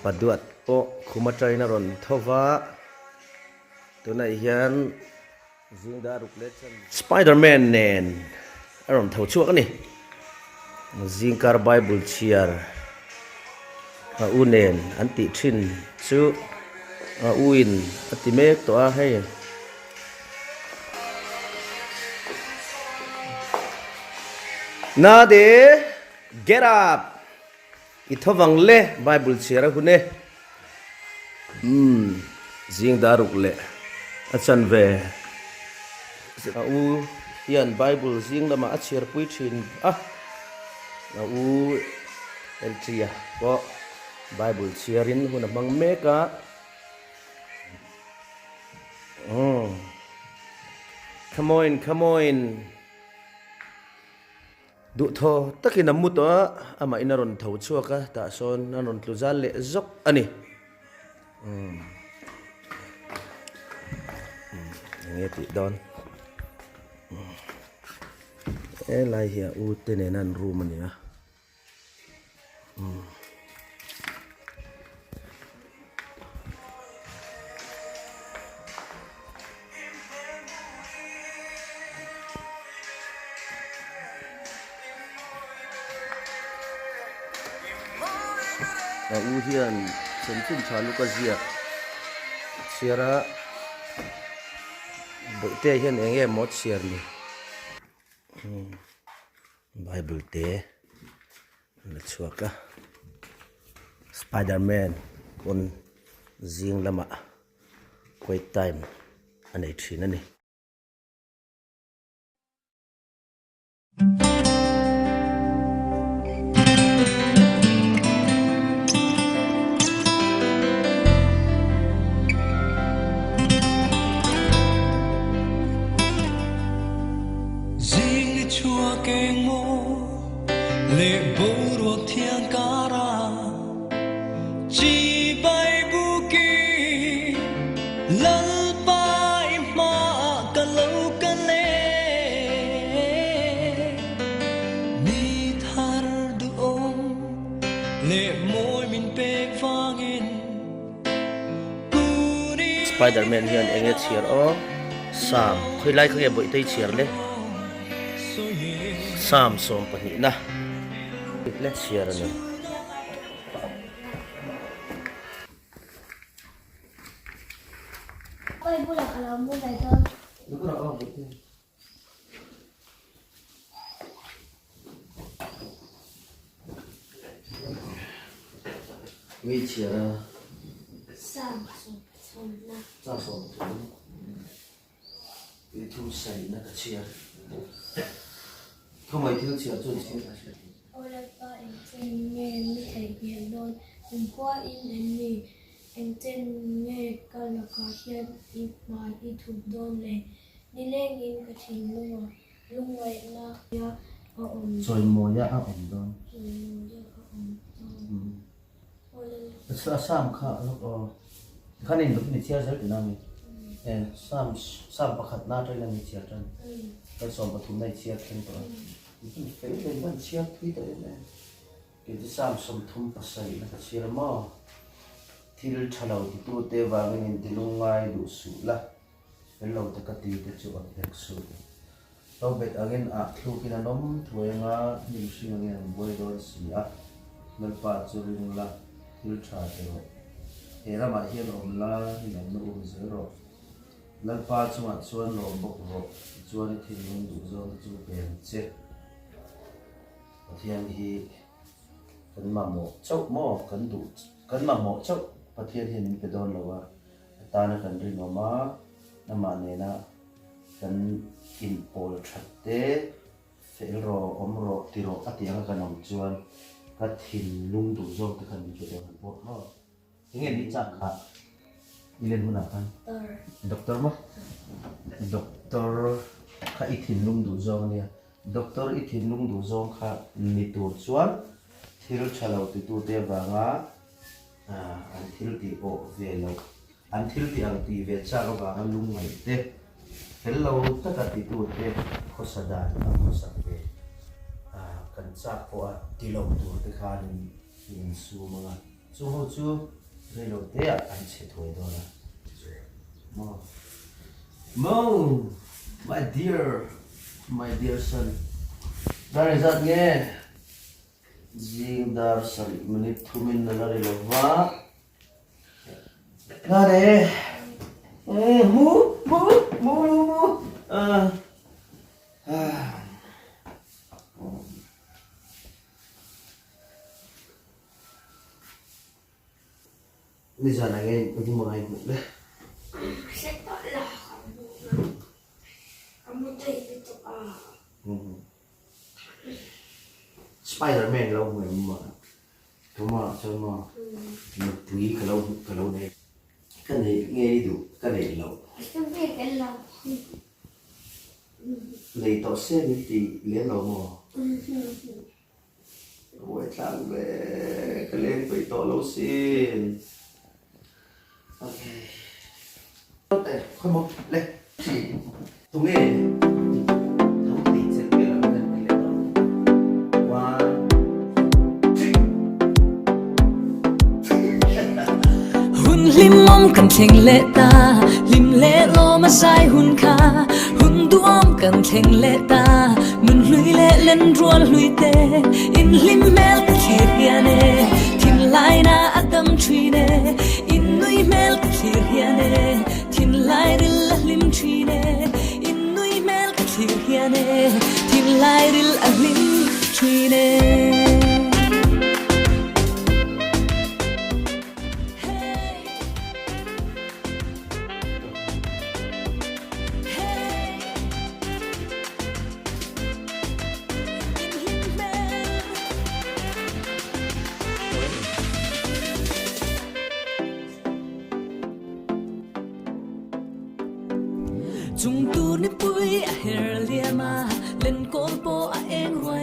paduat po khumatrai na ron thowa tunai hian zingda ruklet Spider-Man nen aron thau chuak ani ZINGKAR Bible chiar a unen anti thin chu a uin atimek to a hei na de get up ithawang le Bible chiar hune zingda rukle achan ve a u hian Bible zing lama a chiar pui thin a na u eltria ko Bible chiarin huna bang meka come on du tho takin amut to ama inaron thau chuaka ta son naron tluzal le zok ani nge ti don lai hia u tenenan room ani a u hian sentin chalu ka zia chiara boite hian enge mot chiar ni Bible te na chuaka Spider-Man kon zing lama koi time anei thina ni lệ bố ruột thiên ca ra chỉ bay bu kỳ lal bay mà cả lâu cả lệ mi thar du ôm lệ môi mình bê vang in Spider-Man hian enge chiar o sam khoi lai khoi boi tei chiar le sam som pani na let's share it. Oi, bulan kalau mulai tu. We share. Sam. Itu saya nak share. Không ai thiếu share cho share. Oleh pak enten ni thầy hiền đôi mình qua in anh ni enten nghe kalau kasihan iman itu don le nilai in kecil lung vậy na ya om Rồi mồi ya om don. Oleh Sam kha lo khan in lúc này chia rất là nami. Sam pakhat na trai lang chia trai. Cái som pathum này chia khen to. Phải lên ban chia thuy tới này cái sam som thum pasai là chia mà thil thalau ti tu te wa ngin ti lungai du su la fello ta ka ti te chu ak ek su to bet again a thlu kina nom thuenga nim si ngin boi don si a mel pa chu ring la thil tha te ro era ma hian om la ni nam no um zero lal pa chu ma chuan ro bok ro chuan thil lung du zo chu pen che Pathian hi kan mamo chau mo kan mamo chau pathian hi nin pedon lawa ta na kan ring ma na ma ne na kan in pol thatte fel ro om ro ti ro atianga kan om chuan ka thin lung du zo te kan pedon bo no nge ni cha kha ilen huna kan doctor ma doctor kha I thin lung du zo nia Doctor ithin lung du zong kha ni tur chuan thil thalo ti tu te wanga an thil ti o ve lo an thil ti ang ti ve cha lo wanga lung ngai te hello ta ka ti tu te khosada khosa ve kan cha ko ti lo tur te kha ni in su manga chú hậu chú đây đầu tiên anh sẽ thổi đó là Mo my dear son dari zat nghe zingdar sari menit thumin na lari lova ngare mu bây giờ này nghe có những một ngày cũng đấy sẽ gọi là kamu teh itu Spider-Man lâu người mà cho mà một túi cái lâu này cái này nghe đủ cái này lâu cái lâu lấy tao xe đi thì lấy lâu mà ôi thằng về cái lên phải tao lâu xin ok tốt đấy không một lên chỉ tụi nghe không tí sẽ biết là mình lấy tao qua Hun lim om kan theng le ta lim le lo ma sai hun kha hun du om kan theng le ta mun hlui le len rual hlui te in lim mel ka thir ya ne thin lai na adam thui ne in nui mel ka thir ya ne thin lai ril lim thui ne in nui mel ka thir ya ne thin lai ril lim thui ne chung tu ni pui a her liama len kol po a eng hoi